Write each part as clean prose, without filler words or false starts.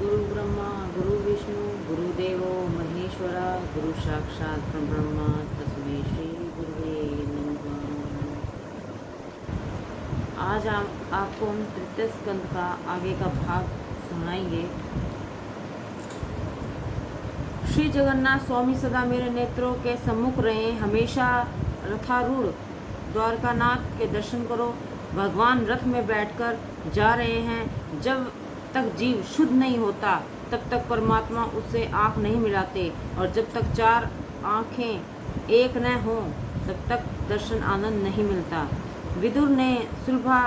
गुरु ब्रह्मा गुरु विष्णु गुरुदेवो महेश्वरा गुरु साक्षात परब्रह्म तस्मै श्री गुरुवे नमः। आज आपको हम तृतीय स्कंद का आगे का भाग सुनाएंगे। श्री जगन्नाथ स्वामी सदा मेरे नेत्रों के सम्मुख रहे, हमेशा रथारूढ़ द्वारकानाथ के दर्शन करो। भगवान रथ में बैठकर जा रहे हैं। जब तक जीव शुद्ध नहीं होता तब तक परमात्मा उससे आँख नहीं मिलाते, और जब तक चार आँखें एक न हों तब तक दर्शन आनंद नहीं मिलता। विदुर ने सुलभा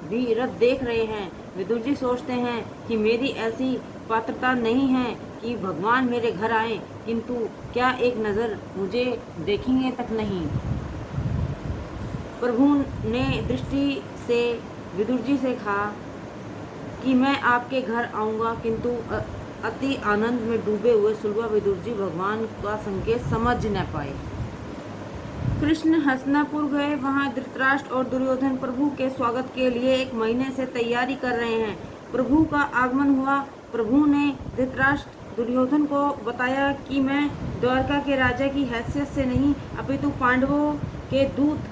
भी रथ देख रहे हैं। विदुर जी सोचते हैं कि मेरी ऐसी पात्रता नहीं है कि भगवान मेरे घर आए, किंतु क्या एक नज़र मुझे देखेंगे तक नहीं। प्रभु ने दृष्टि से विदुर जी से कहा कि मैं आपके घर आऊँगा, किंतु अति आनंद में डूबे हुए सुलभा विदुर जी भगवान का संकेत समझ न पाए। कृष्ण हस्तिनापुर गए। वहाँ धृतराष्ट्र और दुर्योधन प्रभु के स्वागत के लिए 1 महीने से तैयारी कर रहे हैं। प्रभु का आगमन हुआ। प्रभु ने धृतराष्ट्र दुर्योधन को बताया कि मैं द्वारका के राजा की हैसियत से नहीं अपितु पांडवों के दूत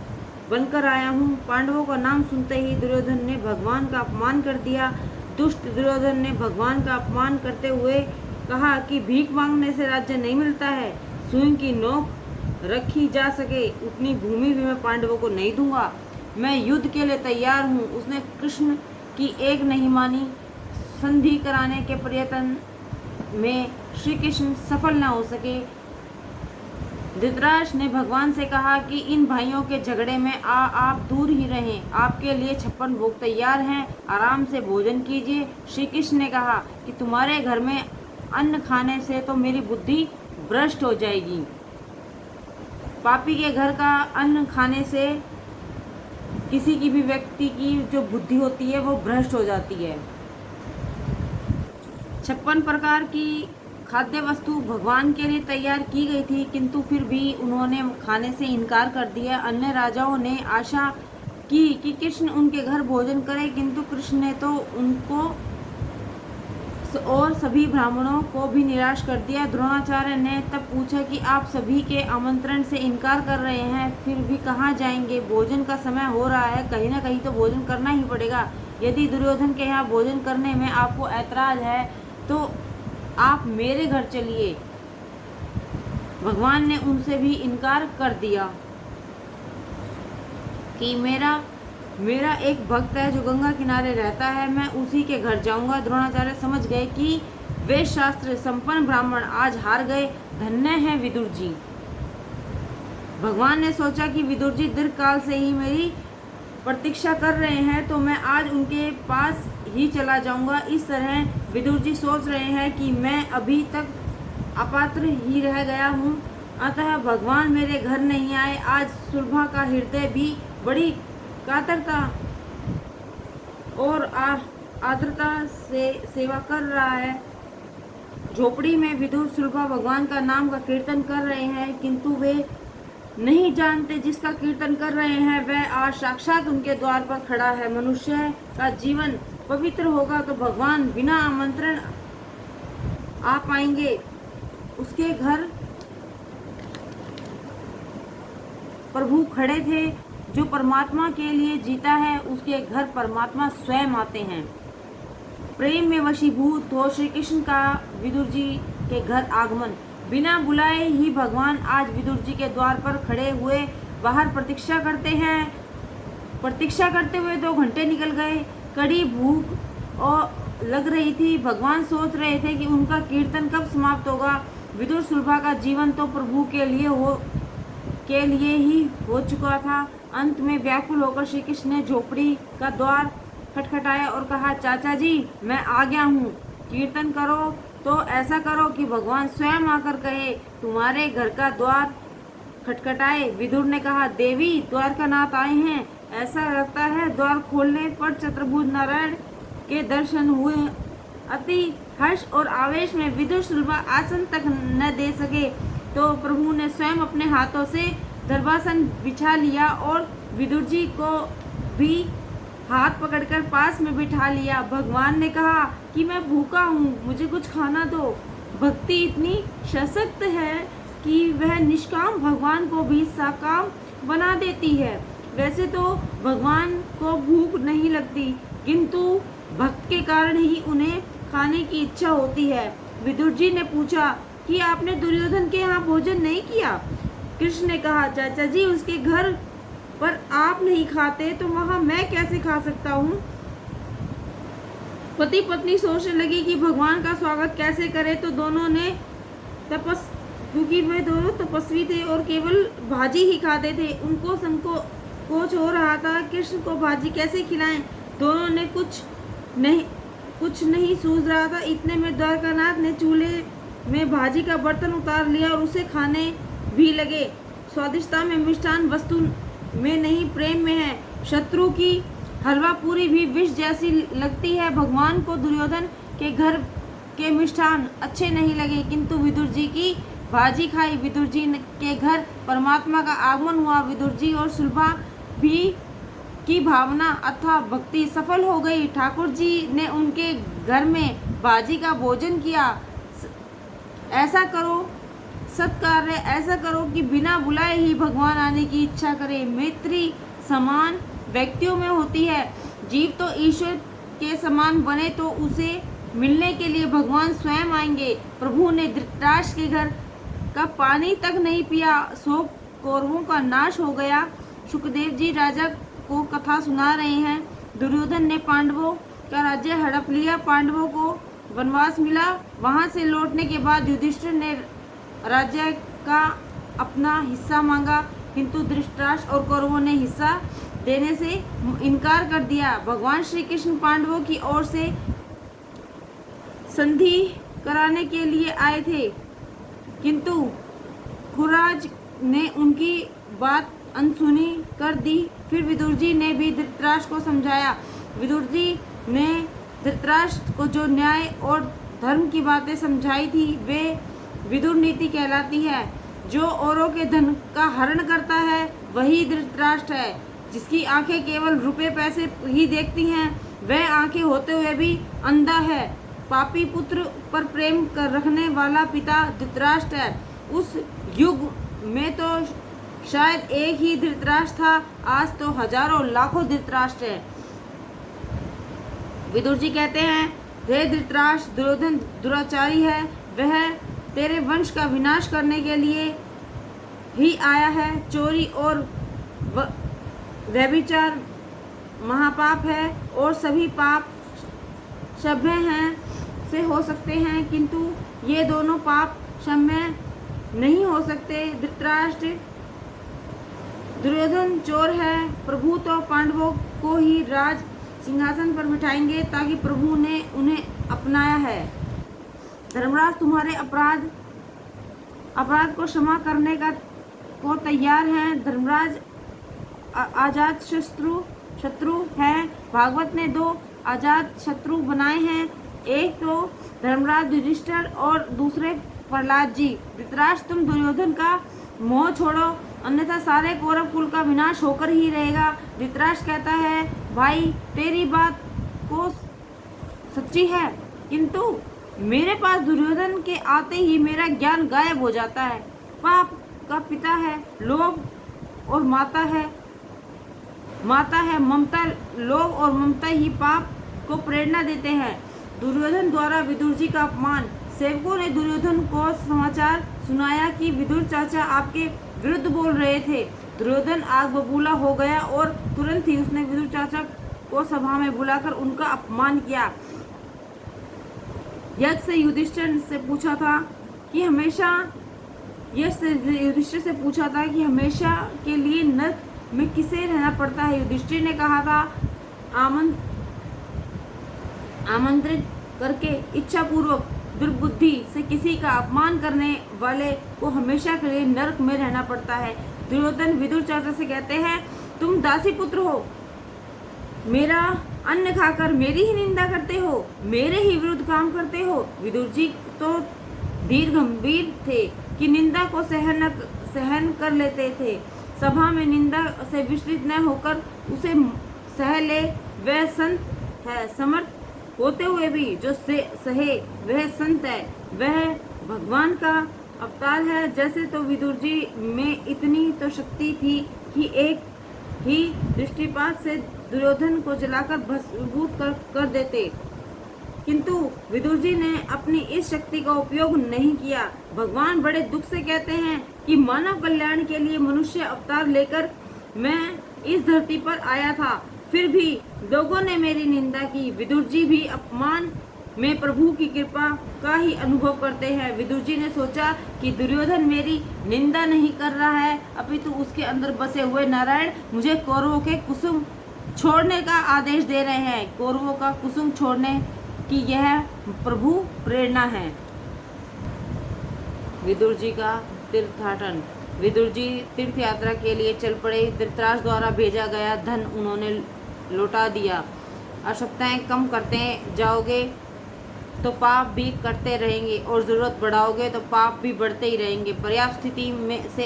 बनकर आया हूँ। पांडवों का नाम सुनते ही दुर्योधन ने भगवान का अपमान कर दिया। दुष्ट दुर्योधन ने भगवान का अपमान करते हुए कहा कि भीख मांगने से राज्य नहीं मिलता है। सुई की नोक रखी जा सके उतनी भूमि भी मैं पांडवों को नहीं दूंगा। मैं युद्ध के लिए तैयार हूँ। उसने कृष्ण की एक नहीं मानी। संधि कराने के प्रयत्न में श्री कृष्ण सफल न हो सके। धृतराष्ट्र ने भगवान से कहा कि इन भाइयों के झगड़े में आप दूर ही रहें। आपके लिए 56 भोग तैयार हैं, आराम से भोजन कीजिए। श्री कृष्ण ने कहा कि तुम्हारे घर में अन्न खाने से तो मेरी बुद्धि भ्रष्ट हो जाएगी। पापी के घर का अन्न खाने से किसी की भी व्यक्ति की जो बुद्धि होती है वो भ्रष्ट हो जाती है। 56 प्रकार की खाद्य वस्तु भगवान के लिए तैयार की गई थी, किंतु फिर भी उन्होंने खाने से इनकार कर दिया। अन्य राजाओं ने आशा की कि कृष्ण उनके घर भोजन करे, किंतु कृष्ण ने तो उनको और सभी ब्राह्मणों को भी निराश कर दिया। द्रोणाचार्य ने तब पूछा कि आप सभी के आमंत्रण से इनकार कर रहे हैं, फिर भी कहाँ जाएंगे? भोजन का समय हो रहा है, कहीं ना कहीं तो भोजन करना ही पड़ेगा। यदि दुर्योधन के यहाँ भोजन करने में आपको ऐतराज है तो आप मेरे घर चलिए। भगवान ने उनसे भी इनकार कर दिया कि मेरा एक भक्त है जो गंगा किनारे रहता है, मैं उसी के घर जाऊंगा। द्रोणाचार्य समझ गए कि वेद शास्त्र संपन्न ब्राह्मण आज हार गए। धन्य है विदुर जी। भगवान ने सोचा कि विदुर जी दीर्घकाल से ही मेरी प्रतीक्षा कर रहे हैं, तो मैं आज उनके पास ही चला जाऊंगा। इस तरह विदुर जी सोच रहे हैं कि मैं अभी तक अपात्र ही रह गया हूँ, अतः भगवान मेरे घर नहीं आए। आज सुलभा का हृदय भी बड़ी कातरता और आर्द्रता से सेवा कर रहा है। झोपड़ी में विदुर सुलभा भगवान का नाम का कीर्तन कर रहे हैं, किंतु वे नहीं जानते जिसका कीर्तन कर रहे हैं वह आज साक्षात उनके द्वार पर खड़ा है। मनुष्य का जीवन पवित्र होगा तो भगवान बिना आमंत्रण आ पाएंगे। उसके घर प्रभु खड़े थे। जो परमात्मा के लिए जीता है उसके घर परमात्मा स्वयं आते हैं। प्रेम में वशीभूत हो श्री कृष्ण का विदुर जी के घर आगमन। बिना बुलाए ही भगवान आज विदुर जी के द्वार पर खड़े हुए बाहर प्रतीक्षा करते हैं। प्रतीक्षा करते हुए 2 घंटे निकल गए। कड़ी भूख और लग रही थी। भगवान सोच रहे थे कि उनका कीर्तन कब समाप्त होगा। विदुर सुलभा का जीवन तो प्रभु के लिए ही हो चुका था। अंत में व्याकुल होकर श्री कृष्ण ने झोपड़ी का द्वार खटखटाया और कहा, चाचा जी मैं आ गया हूँ। कीर्तन करो तो ऐसा करो कि भगवान स्वयं आकर कहे तुम्हारे घर का द्वार खटखटाए। विदुर ने कहा, देवी द्वारकानाथ आए हैं, ऐसा लगता है। द्वार खोलने पर चतुर्भुज नारायण के दर्शन हुए। अति हर्ष और आवेश में विदुर सुलभा आसन तक न दे सके तो प्रभु ने स्वयं अपने हाथों से दर्भासन बिछा लिया और विदुर जी को भी हाथ पकड़कर पास में बिठा लिया। भगवान ने कहा कि मैं भूखा हूँ, मुझे कुछ खाना दो। भक्ति इतनी सशक्त है कि वह निष्काम भगवान को भी साकाम बना देती है। वैसे तो भगवान को भूख नहीं लगती, किंतु भक्त के कारण ही उन्हें खाने की इच्छा होती है। विदुर जी ने पूछा कि आपने दुर्योधन के यहाँ भोजन नहीं किया? कृष्ण ने कहा, चाचा जी, उसके घर पर आप नहीं खाते तो वहाँ मैं कैसे खा सकता हूँ? पति पत्नी सोचने लगी कि भगवान का स्वागत कैसे करें, तो दोनों ने क्योंकि वे दोनों तपस्वी थे और केवल भाजी ही खाते थे, उनको संकोच हो रहा था कृष्ण को भाजी कैसे खिलाएं। दोनों ने कुछ नहीं सूझ रहा था। इतने में द्वारकानाथ ने चूल्हे में भाजी का बर्तन उतार लिया और उसे खाने भी लगे। स्वादिष्टता में मिष्ठान वस्तु में नहीं, प्रेम में है। शत्रु की हलवा पूरी भी विष जैसी लगती है। भगवान को दुर्योधन के घर के मिष्ठान अच्छे नहीं लगे, किंतु विदुर जी की भाजी खाई। विदुर जी के घर परमात्मा का आगमन हुआ। विदुर जी और सुलभा भी की भावना अथवा भक्ति सफल हो गई। ठाकुर जी ने उनके घर में भाजी का भोजन किया। ऐसा करो सत्कार्य, ऐसा करो कि बिना बुलाए ही भगवान आने की इच्छा करे। मैत्री समान व्यक्तियों में होती है। जीव तो ईश्वर के समान बने तो उसे मिलने के लिए भगवान स्वयं आएंगे। प्रभु ने धृतराष्ट्र के घर का पानी तक नहीं पिया, 100 कौरवों का नाश हो गया। सुखदेव जी राजा को कथा सुना रहे हैं। दुर्योधन ने पांडवों का राज्य हड़प लिया, पांडवों को वनवास मिला। वहां से लौटने के बाद युधिष्ठिर ने राज्य का अपना हिस्सा मांगा, किंतु धृतराष्ट्र और कौरवों ने हिस्सा देने से इनकार कर दिया। भगवान श्री कृष्ण पांडवों की ओर से संधि कराने के लिए आए थे, किंतु खुराज ने उनकी बात अनसुनी कर दी। फिर विदुर जी ने भी धृतराष्ट्र को समझाया। विदुर जी ने धृतराष्ट्र को जो न्याय और धर्म की बातें समझाई थी वे विदुर नीति कहलाती है। जो औरों के धन का हरण करता है वही धृतराष्ट्र है। जिसकी आंखें केवल रुपए पैसे ही देखती हैं, वह आंखें होते हुए भी अंधा है। पापी पुत्र पर प्रेम कर रखने वाला पिता धृतराष्ट्र है। उस युग में तो शायद एक ही धृतराष्ट्र था, आज तो हजारों लाखों धृतराष्ट्र है। विदुर जी कहते हैं, हे धृतराष्ट्र, दुर्योधन दुराचारी है। वह तेरे वंश का विनाश करने के लिए ही आया है। चोरी और व्यभिचार महापाप है और सभी पाप क्षम्य हैं से हो सकते हैं, किंतु ये दोनों पाप क्षम्य नहीं हो सकते। धृतराष्ट्र, दुर्योधन चोर है। प्रभु तो पांडवों को ही राज सिंहासन पर बिठाएंगे, ताकि प्रभु ने उन्हें अपनाया है। धर्मराज तुम्हारे अपराध को क्षमा करने को तैयार हैं। धर्मराज आजाद शत्रु है। भागवत ने 2 आजाद शत्रु बनाए हैं, एक तो धर्मराज युधिष्ठिर और दूसरे प्रहलाद जी। धृतराष्ट्र, तुम दुर्योधन का मोह छोड़ो, अन्यथा सारे कौरव कुल का विनाश होकर ही रहेगा। धृतराष्ट्र कहता है, भाई तेरी बात को सच्ची है, किंतु मेरे पास दुर्योधन के आते ही मेरा ज्ञान गायब हो जाता है। पाप का पिता है लोभ और माता है ममता। लोभ और ममता ही पाप को प्रेरणा देते हैं। दुर्योधन द्वारा विदुर जी का अपमान। सेवकों ने दुर्योधन को समाचार सुनाया कि विदुर चाचा आपके विरुद्ध बोल रहे थे। दुर्योधन आग बबूला हो गया और तुरंत ही उसने विदुर चाचा को सभा में बुलाकर उनका अपमान किया। यज्ञ से युधिष्ठिर से पूछा था कि हमेशा के लिए नरक में किसे रहना पड़ता है। युधिष्ठिर ने कहा था, आमंत्रित करके इच्छा पूर्वक दुर्बुद्धि से किसी का अपमान करने वाले को हमेशा के लिए नरक में रहना पड़ता है। दुर्योधन विदुर चाचा से कहते हैं, तुम दासी पुत्र हो, मेरा अन्न खाकर मेरी ही निंदा करते हो, मेरे ही विरुद्ध काम करते हो। विदुर जी तो धीर गंभीर थे कि निंदा को सहन कर लेते थे। सभा में निंदा से विचलित न होकर उसे सह ले। वह संत है, समर्थ होते हुए भी जो सहे वह संत है, वह भगवान का अवतार है। जैसे तो विदुर जी में इतनी तो शक्ति थी कि एक ही दृष्टिपात से दुर्योधन को जलाकर भस्मीभूत कर देते, किंतु विदुर जी ने अपनी इस शक्ति का उपयोग नहीं किया। भगवान बड़े दुख से कहते हैं कि मानव कल्याण के लिए मनुष्य अवतार लेकर मैं इस धरती पर आया था, फिर भी लोगों ने मेरी निंदा की। विदुर जी भी अपमान में प्रभु की कृपा का ही अनुभव करते हैं। विदुर जी ने सोचा कि दुर्योधन मेरी निंदा नहीं कर रहा है, अपितु उसके अंदर बसे हुए नारायण मुझे कौरवों के कुसुम छोड़ने का आदेश दे रहे हैं। कौरवों का कुसुम छोड़ने की यह प्रभु प्रेरणा है। विदुर जी का तीर्थाटन। विदुर जी तीर्थ यात्रा के लिए चल पड़े। धृतराष्ट्र द्वारा भेजा गया धन उन्होंने लौटा दिया। आवश्यकताएं कम करते जाओगे तो पाप भी करते रहेंगे और जरूरत बढ़ाओगे तो पाप भी बढ़ते ही रहेंगे। पर्याप्त स्थिति में से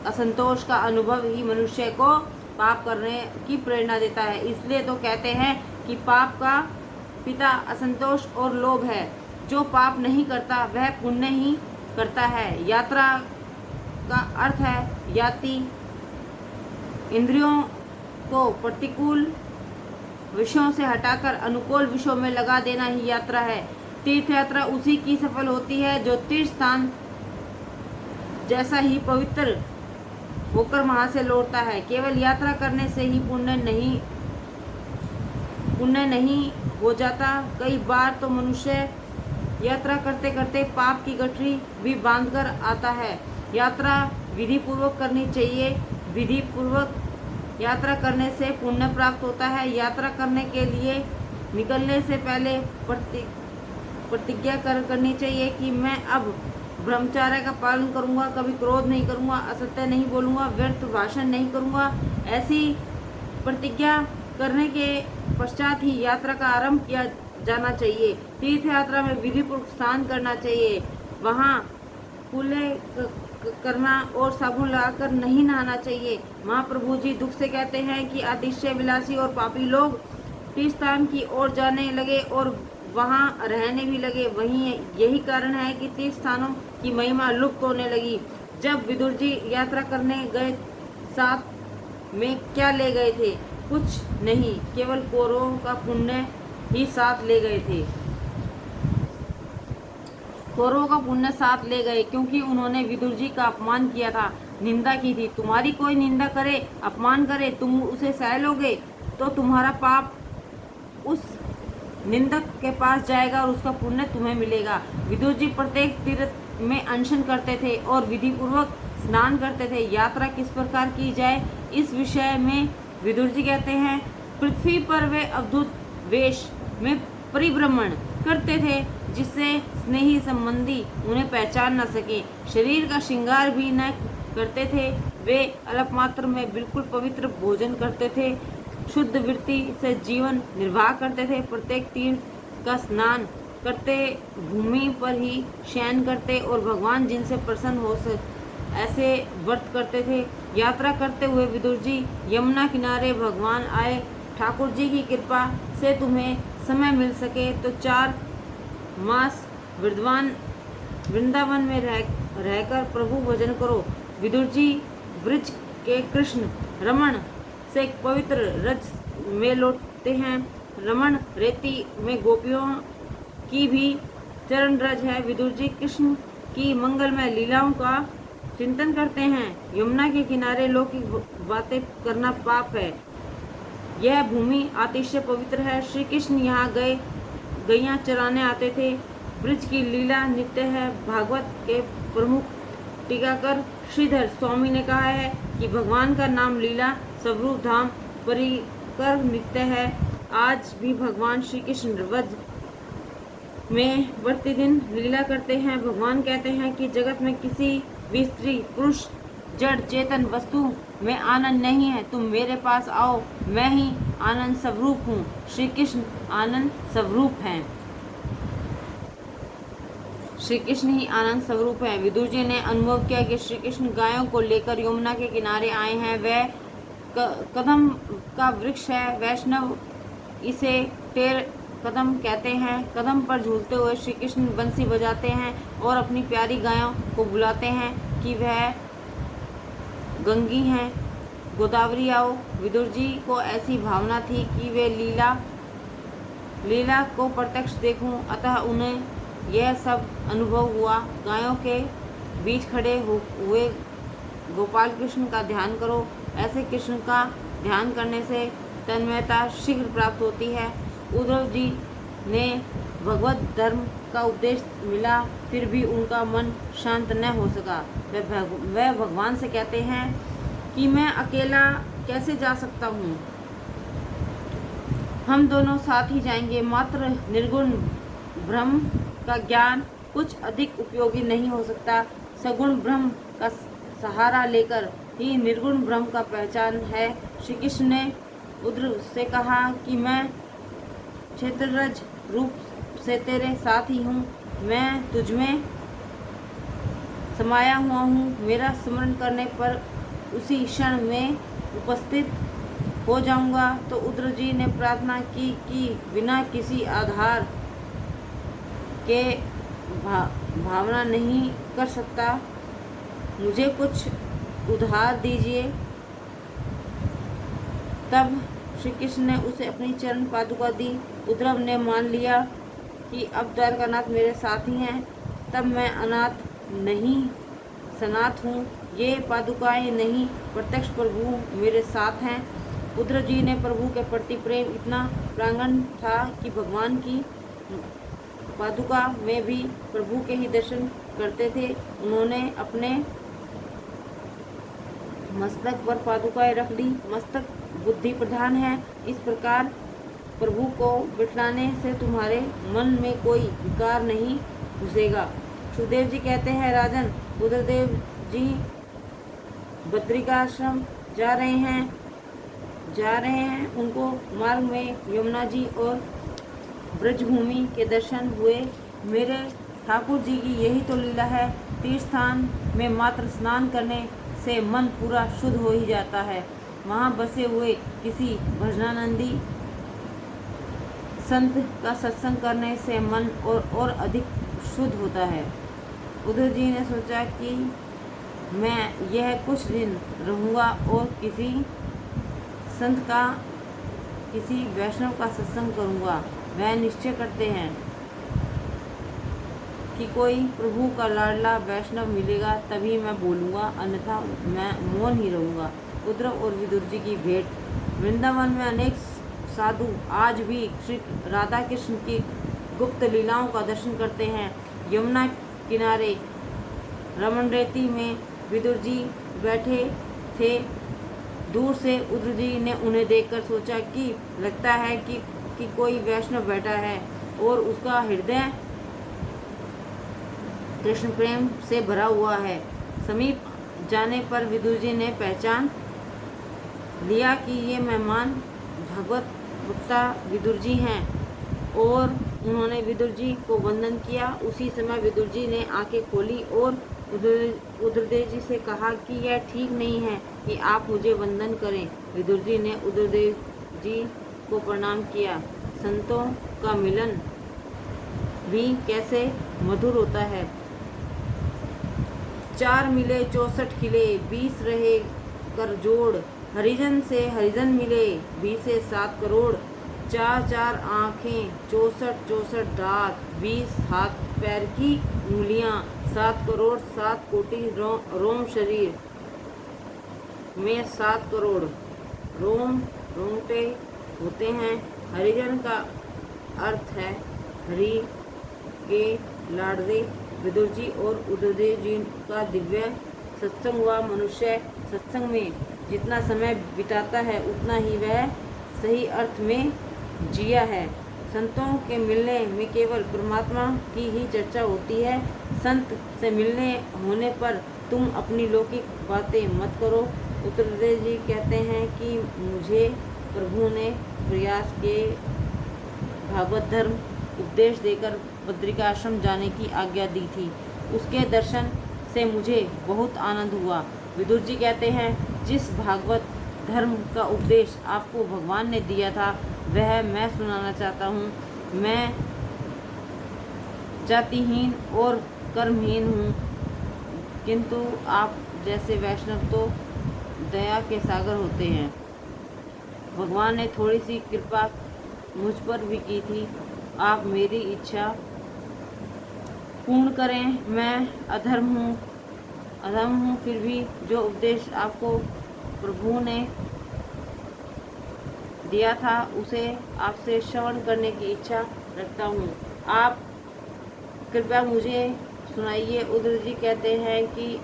असंतोष का अनुभव ही मनुष्य को पाप करने की प्रेरणा देता है। इसलिए तो कहते हैं कि पाप का पिता असंतोष और लोभ है। जो पाप नहीं करता वह पुण्य ही करता है। यात्रा का अर्थ है याति। इंद्रियों को प्रतिकूल विषयों से हटाकर अनुकूल विषयों में लगा देना ही यात्रा है। तीर्थ यात्रा उसी की सफल होती है जो तीर्थ स्थान जैसा ही पवित्र होकर वहां से लौटता है। केवल यात्रा करने से ही पुण्य नहीं हो जाता। कई बार तो मनुष्य यात्रा करते करते पाप की गठरी भी बांधकर आता है। यात्रा विधि पूर्वक करनी चाहिए। विधि पूर्वक यात्रा करने से पुण्य प्राप्त होता है। यात्रा करने के लिए निकलने से पहले प्रतिज्ञा करनी चाहिए कि मैं अब ब्रह्मचर्य का पालन करूंगा, कभी क्रोध नहीं करूंगा, असत्य नहीं बोलूंगा, व्यर्थ भाषण नहीं करूंगा। ऐसी प्रतिज्ञा करने के पश्चात ही यात्रा का आरंभ किया जाना चाहिए। तीर्थ यात्रा में विधि पूर्वक स्नान करना चाहिए। वहाँ कुल्ले करना और साबुन लगाकर नहीं नहाना चाहिए। महाप्रभु जी दुख से कहते हैं कि अतिशय विलासी और पापी लोग तीर्थ स्थान की ओर जाने लगे और वहाँ रहने भी लगे। वहीं यही कारण है कि तीर्थ स्थानों की महिमा लुप्त होने लगी। जब विदुर जी यात्रा करने गए, साथ में क्या ले गए थे? कुछ नहीं, केवल कौरवों का पुण्य ही साथ ले गए थे। कौरवों का पुण्य साथ ले गए क्योंकि उन्होंने विदुर जी का अपमान किया था, निंदा की थी। तुम्हारी कोई निंदा करे, अपमान करे, तुम उसे सह लोगे तो तुम्हारा पाप उस निंदक के पास जाएगा और उसका पुण्य तुम्हें मिलेगा। विदुर जी प्रत्येक तीर्थ में अनशन करते थे और विधि पूर्वक स्नान करते थे। यात्रा किस प्रकार की जाए, इस विषय में विदुर जी कहते हैं, पृथ्वी पर वे अद्भुत वेश में परिभ्रमण करते थे जिससे स्नेही संबंधी उन्हें पहचान न सके। शरीर का श्रृंगार भी न करते थे। वे अल्पमात्र में बिल्कुल पवित्र भोजन करते थे। शुद्ध वृत्ति से जीवन निर्वाह करते थे। प्रत्येक तीर्थ का स्नान करते भूमि पर ही शयन करते और भगवान जिनसे प्रसन्न हो ऐसे व्रत करते थे। यात्रा करते हुए विदुर जी यमुना किनारे भगवान आए। ठाकुर जी की कृपा से तुम्हें समय मिल सके तो 4 मास वृंदावन में रहकर प्रभु भजन करो। विदुर जी ब्रज के कृष्ण रमण से एक पवित्र रज में लौटते हैं। रमण रेती में गोपियों की भी चरण रज है। विदुर जी कृष्ण की मंगलमय लीलाओं का चिंतन करते हैं। यमुना के किनारे लौकिक बातें करना पाप है। यह भूमि अतिशय पवित्र है। श्री कृष्ण यहाँ गैया चराने आते थे। ब्रज की लीला नित्य है। भागवत के प्रमुख टीकाकर श्रीधर स्वामी ने कहा है कि भगवान का नाम लीला स्वरूप धाम परिकर नित्य है। आज भी भगवान श्री कृष्ण व्रज में प्रतिदिन लीला करते हैं। भगवान कहते हैं कि जगत में किसी भी स्त्री पुरुष जड़ चेतन वस्तु में आनंद नहीं है। तुम मेरे पास आओ, मैं ही आनंद स्वरूप हूँ। श्री कृष्ण आनंद स्वरूप हैं। श्री कृष्ण ही आनंद स्वरूप है। विदुर जी ने अनुभव किया कि श्री कृष्ण गायों को लेकर यमुना के किनारे आए हैं। वह कदम का वृक्ष है। वैष्णव इसे टेर कदम कहते हैं। कदम पर झूलते हुए श्री कृष्ण बंसी बजाते हैं और अपनी प्यारी गायों को बुलाते हैं कि वह गंगी हैं, गोदावरी आओ। विदुर जी को ऐसी भावना थी कि वे लीला को प्रत्यक्ष देखूं, अतः उन्हें यह सब अनुभव हुआ। गायों के बीच खड़े हुए गोपाल कृष्ण का ध्यान करो। ऐसे कृष्ण का ध्यान करने से तन्मयता शीघ्र प्राप्त होती है। उद्धव जी ने भगवत धर्म का उपदेश मिला, फिर भी उनका मन शांत न हो सका। वह भगवान से कहते हैं कि मैं अकेला कैसे जा सकता हूँ, हम दोनों साथ ही जाएंगे। मात्र निर्गुण ब्रह्म का ज्ञान कुछ अधिक उपयोगी नहीं हो सकता। सगुण ब्रह्म का सहारा लेकर ही निर्गुण ब्रह्म का पहचान है। श्री कृष्ण ने उद्धव से कहा कि मैं क्षेत्ररज रूप से तेरे साथ ही हूँ, मैं तुझमें समाया हुआ हूँ। मेरा स्मरण करने पर उसी क्षण में उपस्थित हो जाऊंगा। तो उद्धव जी ने प्रार्थना की कि बिना किसी आधार के भावना नहीं कर सकता, मुझे कुछ उधार दीजिए। तब श्री कृष्ण ने उसे अपनी चरण पादुका दी। उद्धव ने मान लिया कि अब द्वारकानाथ मेरे साथ ही हैं। तब मैं अनाथ नहीं सनाथ हूँ, ये पादुकाएं नहीं, प्रत्यक्ष प्रभु मेरे साथ हैं। उद्धव जी ने प्रभु के प्रति प्रेम इतना प्रांगण था कि भगवान की पादुका में भी प्रभु के ही दर्शन करते थे। उन्होंने अपने मस्तक पर पादुकाएं रख ली। मस्तक बुद्धि प्रधान है, इस प्रकार प्रभु को बिठलाने से तुम्हारे मन में कोई विकार नहीं घुसेगा। सुखदेव जी कहते हैं, राजन, उद्धवदेव जी बद्रिकाश्रम जा रहे हैं। उनको मार्ग में यमुना जी और ब्रजभूमि के दर्शन हुए। मेरे ठाकुर जी की यही तो लीला है। तीर्थ स्थान में मात्र स्नान करने से मन पूरा शुद्ध हो ही जाता है। वहाँ बसे हुए किसी भजनानंदी संत का सत्संग करने से मन और अधिक शुद्ध होता है। उद्धव जी ने सोचा कि मैं यह कुछ दिन रहूँगा और किसी संत का, किसी वैष्णव का सत्संग करूँगा। वह निश्चय करते हैं कि कोई प्रभु का लाडला वैष्णव मिलेगा तभी मैं बोलूँगा, अन्यथा मैं मौन ही रहूँगा। उद्धव और विदुर जी की भेंट। वृंदावन में अनेक साधु आज भी श्री राधा कृष्ण की गुप्त लीलाओं का दर्शन करते हैं। यमुना किनारे रमणरेती में विदुर जी बैठे थे। दूर से उद्धव जी ने उन्हें देखकर सोचा कि लगता है कि कोई वैष्णव बैठा है और उसका हृदय कृष्ण प्रेम से भरा हुआ है। समीप जाने पर विदुर जी ने पहचान लिया कि ये मेहमान भगवत वक्ता विदुर जी हैं और उन्होंने विदुर जी को वंदन किया। उसी समय विदुर जी ने आंखें खोली और उद्धवदेव जी से कहा कि यह ठीक नहीं है कि आप मुझे वंदन करें। विदुर जी ने उद्धवदेव जी को प्रणाम किया। संतों का मिलन भी कैसे मधुर होता है। 4 मिले 64 खिले, 20 रहे कर जोड़। हरिजन से हरिजन मिले, 20 से 7 करोड़। 4 आँखें 64 दांत, 20 हाथ पैर की उंगलियाँ, 7 करोड़ 7 कोटि रोम शरीर में 7 करोड़ रोम रोंगटे होते हैं। हरिजन का अर्थ है हरि के लाडले। विदुर जी और उद्धवदेव जी का दिव्य सत्संग हुआ। मनुष्य सत्संग में जितना समय बिताता है उतना ही वह सही अर्थ में जिया है। संतों के मिलने में केवल परमात्मा की ही चर्चा होती है। संत से मिलने होने पर तुम अपनी लौकिक बातें मत करो। उद्धवदेव जी कहते हैं कि मुझे प्रभु ने प्रयास के भागवत धर्म उपदेश देकर बद्रिकाश्रम जाने की आज्ञा दी थी। उसके दर्शन से मुझे बहुत आनंद हुआ। विदुर जी कहते हैं, जिस भागवत धर्म का उपदेश आपको भगवान ने दिया था वह मैं सुनाना चाहता हूँ। मैं जातिहीन और कर्महीन हूँ, किंतु आप जैसे वैष्णव तो दया के सागर होते हैं। भगवान ने थोड़ी सी कृपा मुझ पर भी की थी। आप मेरी इच्छा पूर्ण करें। मैं अधर्म हूँ, फिर भी जो उपदेश आपको प्रभु ने दिया था उसे आपसे श्रवण करने की इच्छा रखता हूँ। आप कृपया मुझे सुनाइए। उद्धव जी कहते हैं कि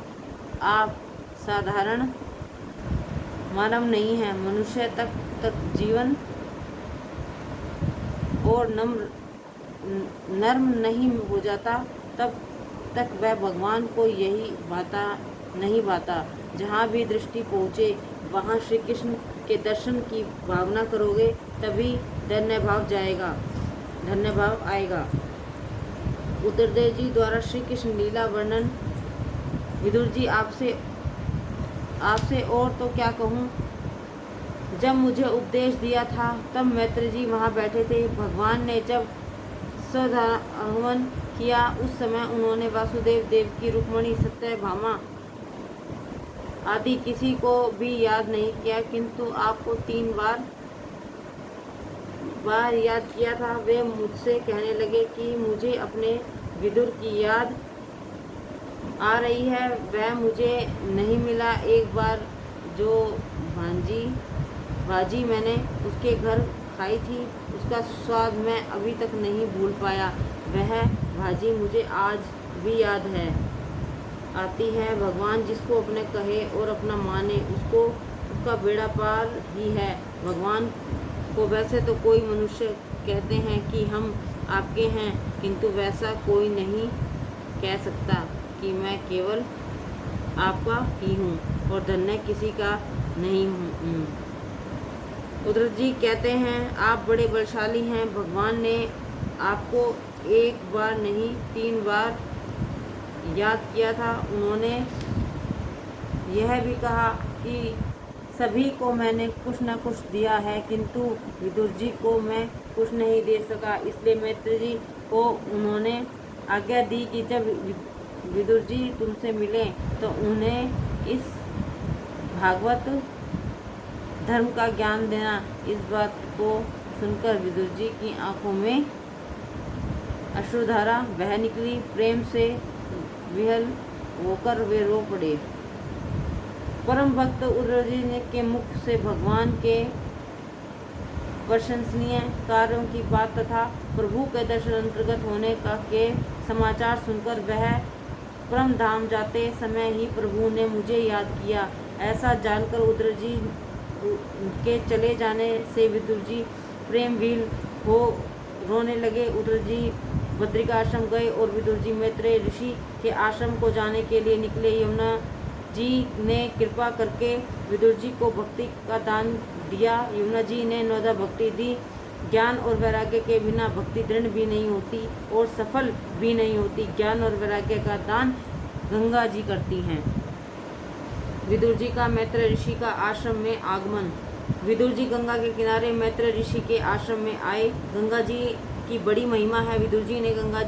आप साधारण मानव नहीं हैं। मनुष्य तक जीवन और नर्म नहीं हो जाता तब तक वह भगवान को यही नहीं भाता। जहाँ भी दृष्टि पहुँचे वहाँ श्री कृष्ण के दर्शन की भावना करोगे तभी धन्य भाव आएगा। उद्धवदेव जी द्वारा श्री कृष्ण लीला वर्णन। विदुर जी आपसे और तो क्या कहूँ। जब मुझे उपदेश दिया था तब मैत्री जी वहाँ बैठे थे। भगवान ने जब सदागमन किया उस समय उन्होंने वासुदेव, देवकी, रुक्मिणी, सत्यभामा आदि किसी को भी याद नहीं किया, किंतु आपको 3 बार याद किया था। वे मुझसे कहने लगे कि मुझे अपने विदुर की याद आ रही है, वह मुझे नहीं मिला। एक बार जो भाजी मैंने उसके घर खाई थी उसका स्वाद मैं अभी तक नहीं भूल पाया। वह भाजी मुझे आज भी याद आती है। भगवान जिसको अपने कहे और अपना माने उसका बेड़ा पार ही है। भगवान को वैसे तो कोई मनुष्य कहते हैं कि हम आपके हैं, किंतु वैसा कोई नहीं कह सकता कि मैं केवल आपका ही हूँ और धन्य किसी का नहीं हूँ। उद्धव जी कहते हैं आप बड़े बलशाली हैं। भगवान ने आपको 1 बार नहीं 3 बार याद किया था। उन्होंने यह भी कहा कि सभी को मैंने कुछ न कुछ दिया है, किंतु विदुर जी को मैं कुछ नहीं दे सका। इसलिए मैत्री जी को उन्होंने आज्ञा दी कि जब विदुर जी तुमसे मिलें तो उन्हें इस भागवत धर्म का ज्ञान देना। इस बात को सुनकर विदुर जी की आंखों में अश्रुधारा बह निकली। प्रेम से विहल होकर वे रो पड़े। परम भक्त उद्धव जी के मुख से भगवान के प्रशंसनीय कार्यों की बात तथा प्रभु के दर्शन अंतर्गत होने के समाचार सुनकर वह परम धाम जाते समय ही प्रभु ने मुझे याद किया। ऐसा जानकर उद्धव जी के चले जाने से विदुर जी प्रेम विल हो रोने लगे। उद्धव जी बद्रिका आश्रम गए और विदुर जी मैत्रेय ऋषि के आश्रम को जाने के लिए निकले। यमुना जी ने कृपा करके विदुर जी को भक्ति का दान दिया। यमुना जी ने 9 भक्ति दी। ज्ञान और वैराग्य के बिना भक्ति दृढ़ भी नहीं होती और सफल भी नहीं होती। ज्ञान और वैराग्य का दान गंगा जी करती हैं। विदुर जी का मैत्रेय ऋषि का आश्रम में आगमन। विदुर जी गंगा के किनारे मैत्रेय ऋषि के आश्रम में आए। गंगा जी की बड़ी महिमा है। विदुर जी ने गंगा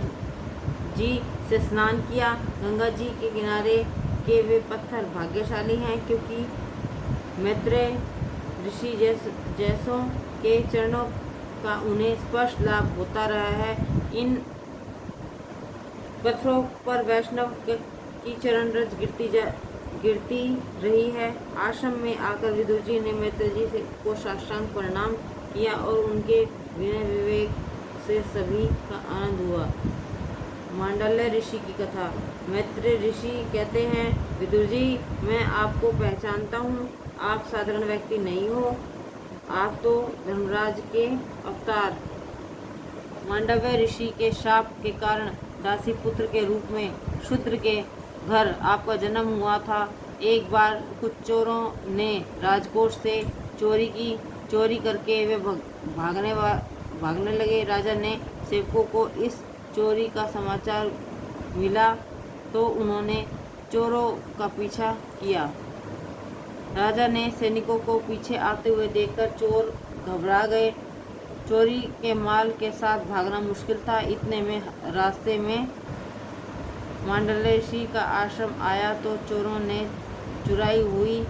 जी से स्नान किया। गंगा जी के किनारे के वे पत्थर भाग्यशाली हैं, क्योंकि मैत्रेय ऋषि जैसों के चरणों का उन्हें स्पर्श लाभ होता रहा है। इन पत्थरों पर वैष्णव की चरण रज गिरती रही है। आश्रम में आकर विदुर जी ने मैत्रेय जी को साष्टांग प्रणाम किया और उनके विनय विवेक से सभी का आनंद हुआ। मांडल्य ऋषि की कथा। मैत्रेय ऋषि कहते हैं विदुर जी, मैं आपको पहचानता हूँ। आप साधारण व्यक्ति नहीं हो, आप तो धर्मराज के अवतार। मांडव्य ऋषि के शाप के कारण दासी पुत्र के रूप में शूद्र के घर आपका जन्म हुआ था। एक बार कुछ चोरों ने राजकोष से चोरी करके वे भागने लगे। राजा ने सेवकों को इस चोरी का समाचार मिला तो उन्होंने चोरों का पीछा किया। राजा ने सैनिकों को पीछे आते हुए देखकर चोर घबरा गए। चोरी के माल के साथ भागना मुश्किल था। इतने में रास्ते में मांडल्य ऋषि का आश्रम आया तो चोरों ने चुराई हुई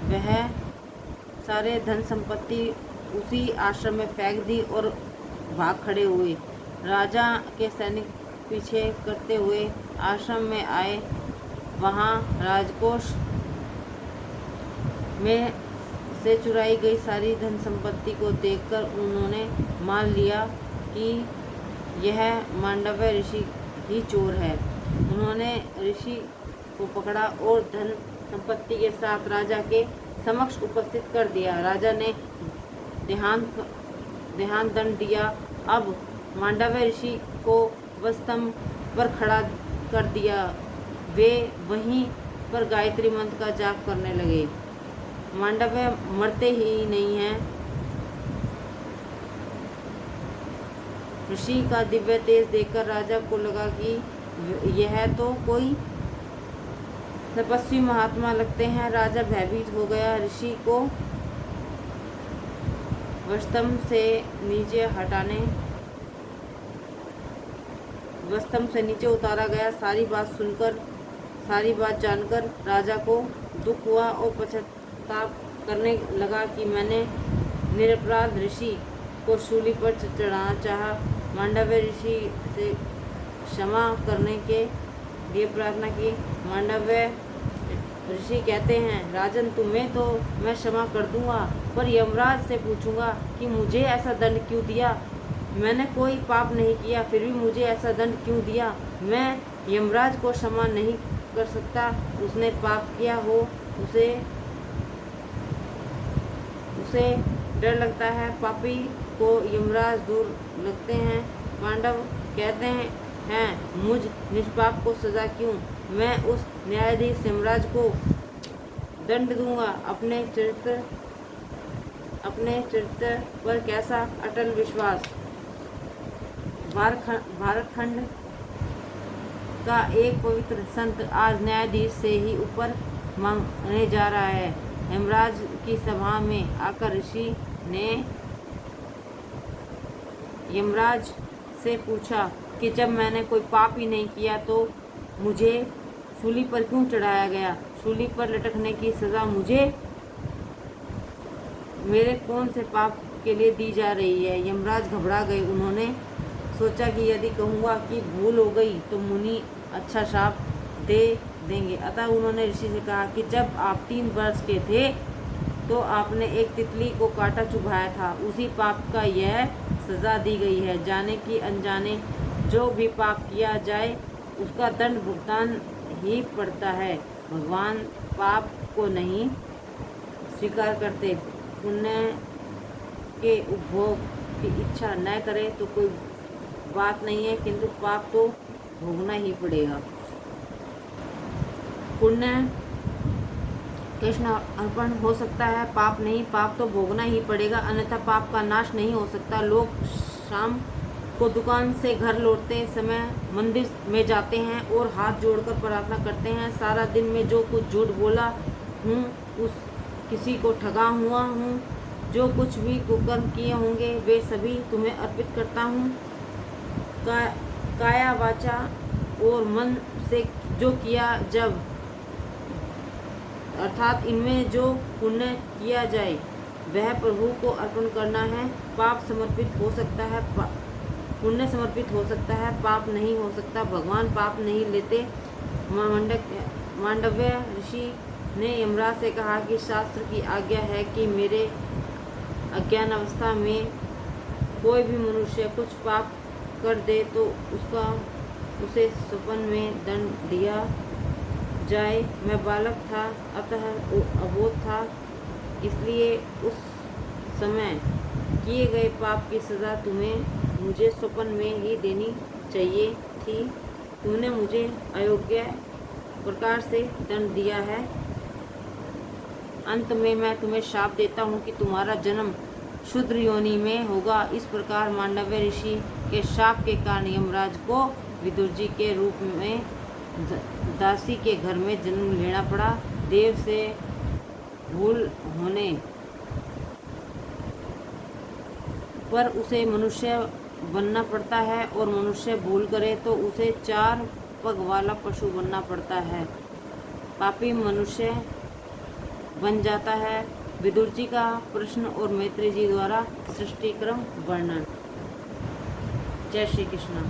वह सारे धन संपत्ति उसी आश्रम में फेंक दी और भाग खड़े हुए। राजा के सैनिक पीछे करते हुए आश्रम में आए। वहाँ राजकोष में से चुराई गई सारी धन संपत्ति को देखकर उन्होंने मान लिया कि यह मांडव्य ऋषि ही चोर है। उन्होंने ऋषि को पकड़ा और धन संपत्ति के साथ राजा के समक्ष उपस्थित कर दिया। राजा ने देहांत दंड दिया। अब मांडव्य ऋषि को वस्तंभ पर खड़ा कर दिया। वे वहीं पर गायत्री मंत्र का जाप करने लगे। मांडव्य मरते ही नहीं हैं। ऋषि का दिव्य तेज देखकर राजा को लगा कि यह तो कोई तपस्वी महात्मा लगते हैं। राजा भयभीत हो गया। ऋषि को वस्तंभ से नीचे उतारा गया। सारी बात जानकर राजा को दुख हुआ और पश्चाताप करने लगा कि मैंने निरपराध ऋषि को शूली पर चढ़ाना चाहा। मांडव्य ऋषि से क्षमा करने के लिए प्रार्थना की। मांडव्य ऋषि कहते हैं, राजन तुम्हें तो मैं क्षमा कर दूंगा, पर यमराज से पूछूंगा कि मुझे ऐसा दंड क्यों दिया। मैंने कोई पाप नहीं किया, फिर भी मुझे ऐसा दंड क्यों दिया। मैं यमराज को क्षमा नहीं कर सकता। उसने पाप किया हो, उसे डर लगता है। पापी को यमराज दूर लगते हैं। पांडव कहते हैं मुझ निष्पाप को सजा क्यों। मैं उस न्यायाधीश यमराज को दंड दूंगा। अपने चरित्र पर कैसा अटल विश्वास। भारत खंड का एक पवित्र संत आज न्यायाधीश से ही ऊपर मांगने जा रहा है। यमराज की सभा में आकर ऋषि ने यमराज से पूछा कि जब मैंने कोई पाप ही नहीं किया तो मुझे सूली पर क्यों चढ़ाया गया। सूली पर लटकने की सज़ा मुझे मेरे कौन से पाप के लिए दी जा रही है। यमराज घबरा गए। उन्होंने सोचा कि यदि कहूँगा कि भूल हो गई तो मुनि अच्छा श्राप दे देंगे। अतः उन्होंने ऋषि से कहा कि जब आप 3 वर्ष के थे तो आपने एक तितली को काटा चुभाया था। उसी पाप का यह सज़ा दी गई है। जाने कि अनजाने जो भी पाप किया जाए उसका दंड भुगतान ही पड़ता है। भगवान पाप को नहीं स्वीकार करते। पुण्य के उपभोग की इच्छा न करे तो कोई बात नहीं है, किंतु पाप तो भोगना ही पड़ेगा। पुण्य कृष्ण अर्पण हो सकता है, पाप नहीं। पाप तो भोगना ही पड़ेगा, अन्यथा पाप का नाश नहीं हो सकता। लोग शाम को दुकान से घर लौटते समय मंदिर में जाते हैं और हाथ जोड़कर प्रार्थना करते हैं। सारा दिन में जो कुछ झूठ बोला हूँ, किसी को ठगा हुआ हूँ, जो कुछ भी कुकर्म किए होंगे वे सभी तुम्हें अर्पित करता हूँ। काया वाचा और मन से जो किया, जब अर्थात इनमें जो पुण्य किया जाए वह प्रभु को अर्पण करना है। पाप समर्पित हो सकता है, पुण्य समर्पित हो सकता है, पाप नहीं हो सकता। भगवान पाप नहीं लेते। मांडव्य ऋषि ने यमराज से कहा कि शास्त्र की आज्ञा है कि मेरे अज्ञान अवस्था में कोई भी मनुष्य कुछ पाप कर दे तो उसे स्वप्न में दंड दिया जाए। मैं बालक था, अतः अबोध था, इसलिए उस समय किए गए पाप की सज़ा तुम्हें मुझे स्वप्न में ही देनी चाहिए थी। तुमने मुझे अयोग्य प्रकार से दंड दिया है। अंत में मैं तुम्हें शाप देता हूँ कि तुम्हारा जन्म शूद्र योनि में होगा। इस प्रकार मांडव्य ऋषि के शाप के कारण यमराज को विदुर जी के रूप में दासी के घर में जन्म लेना पड़ा। देव से भूल होने पर उसे मनुष्य बनना पड़ता है, और मनुष्य भूल करे तो उसे 4 पग वाला पशु बनना पड़ता है। पापी मनुष्य बन जाता है। विदुर जी का प्रश्न और मैत्री जी द्वारा सृष्टि क्रम वर्णन। जय श्री कृष्ण।